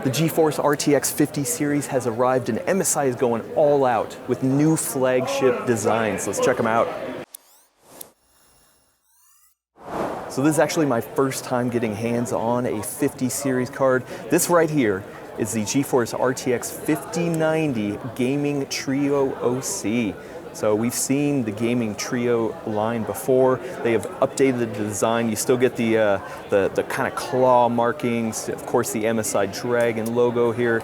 The GeForce RTX 50 series has arrived and MSI is going all out with new flagship designs. Let's check them out. So this is actually my first time getting hands on a 50 series card. This right here is the GeForce RTX 5090 Gaming Trio OC. So we've seen the Gaming Trio line before. They have updated the design. You still get the kind of claw markings, of course the MSI Dragon logo here,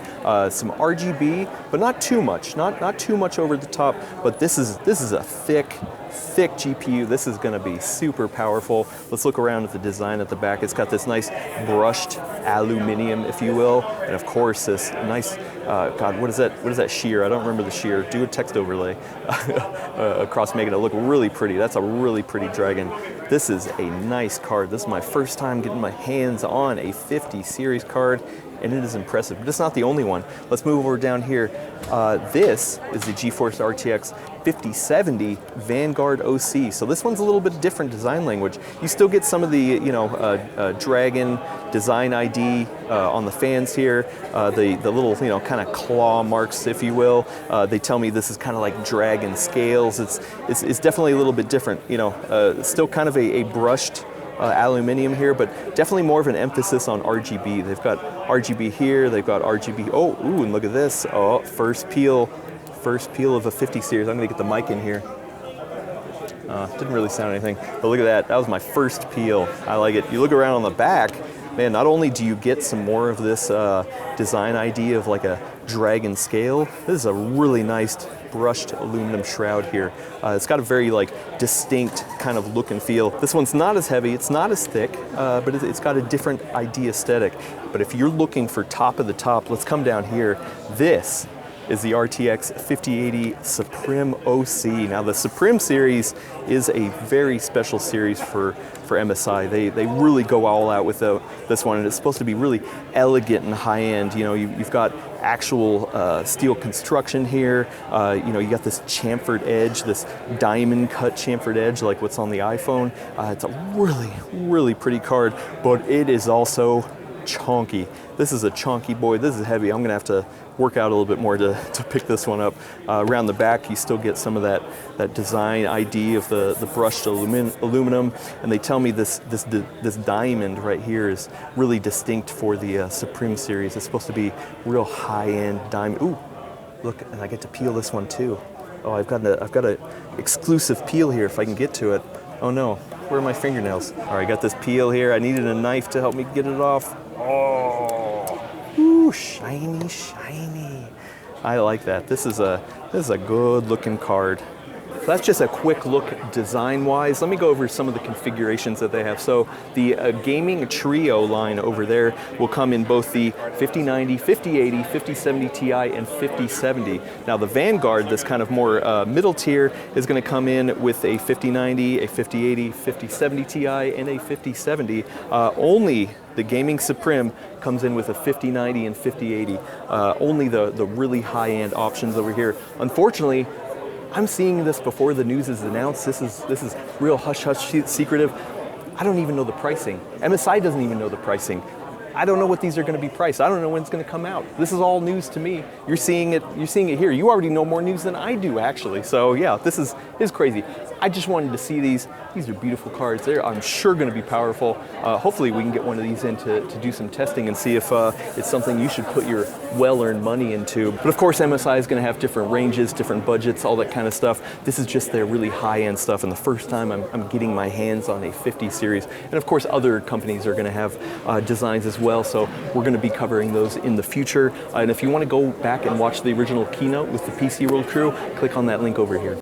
some RGB, but not too much, not too much over the top. But this is a thick GPU. This is going to be super powerful. Let's look around at the design at the back. It's got this nice brushed aluminum, if you will, and of course this nice God, what is that sheer? I don't remember the sheer. Do a text overlay across, making it look really pretty. That's a really pretty Dragon. This is a nice card. This is my first time getting my hands on a 50 series card, and it is impressive. But it's not the only one. Let's move over down here. This is the GeForce RTX 5070 Vanguard OC. So this one's a little bit different design language. You still get some of the, Dragon design ID on the fans here. The little, kind of claw marks, if you will. They tell me this is kind of like Dragon scales. It's definitely a little bit different. Still kind of a brushed aluminum here, but definitely more of an emphasis on RGB. They've got RGB here, they've got RGB, and look at this. Oh, first peel of a 50 series. I'm gonna get the mic in here. Didn't really sound anything, but look at that. That was my first peel. I like it. You look around on the back, man, not only do you get some more of this design idea of like a Dragon scale, this is a really nice brushed aluminum shroud here. It's got a very distinct kind of look and feel. This one's not as heavy, it's not as thick, but it's got a different ID aesthetic. But if you're looking for top of the top, let's come down here. This is the RTX 5080 Suprim OC. Now the Suprim series is a very special series for MSI. They really go all out with this one, and it's supposed to be really elegant and high-end. You've got actual steel construction here. You got this chamfered edge, this diamond cut chamfered edge like what's on the iPhone. It's a really, really pretty card, but it is also chonky. This is a chonky boy. This is heavy. I'm gonna have to work out a little bit more to pick this one up. Around the back, you still get some of that design ID of the brushed aluminum, and they tell me this diamond right here is really distinct for the Suprim series. It's supposed to be real high-end diamond. Ooh, look, and I get to peel this one too. Oh, I've got an exclusive peel here if I can get to it. Oh no, where are my fingernails? All right, I got this peel here. I needed a knife to help me get it off. Oh, ooh, shiny, shiny. I like that. This is a good looking card. So that's just a quick look design-wise. Let me go over some of the configurations that they have. So the Gaming Trio line over there will come in both the 5090, 5080, 5070 Ti, and 5070. Now the Vanguard, this kind of more middle tier, is going to come in with a 5090, a 5080, 5070 Ti, and a 5070. Only the Gaming Suprim comes in with a 5090 and 5080. Only the really high-end options over here. Unfortunately, I'm seeing this before the news is announced. This is real hush-hush secretive. I don't even know the pricing. MSI doesn't even know the pricing. I don't know what these are going to be priced. I don't know when it's going to come out. This is all news to me. You're seeing it here. You already know more news than I do, actually. So yeah, this is crazy. I just wanted to see these. These are beautiful cards. They're, I'm sure, going to be powerful. Hopefully we can get one of these in to do some testing and see if it's something you should put your well-earned money into. But of course, MSI is going to have different ranges, different budgets, all that kind of stuff. This is just their really high-end stuff, and the first time I'm getting my hands on a 50 series. And of course, other companies are going to have designs as well, so we're going to be covering those in the future. And if you want to go back and watch the original keynote with the PCWorld crew, click on that link over here.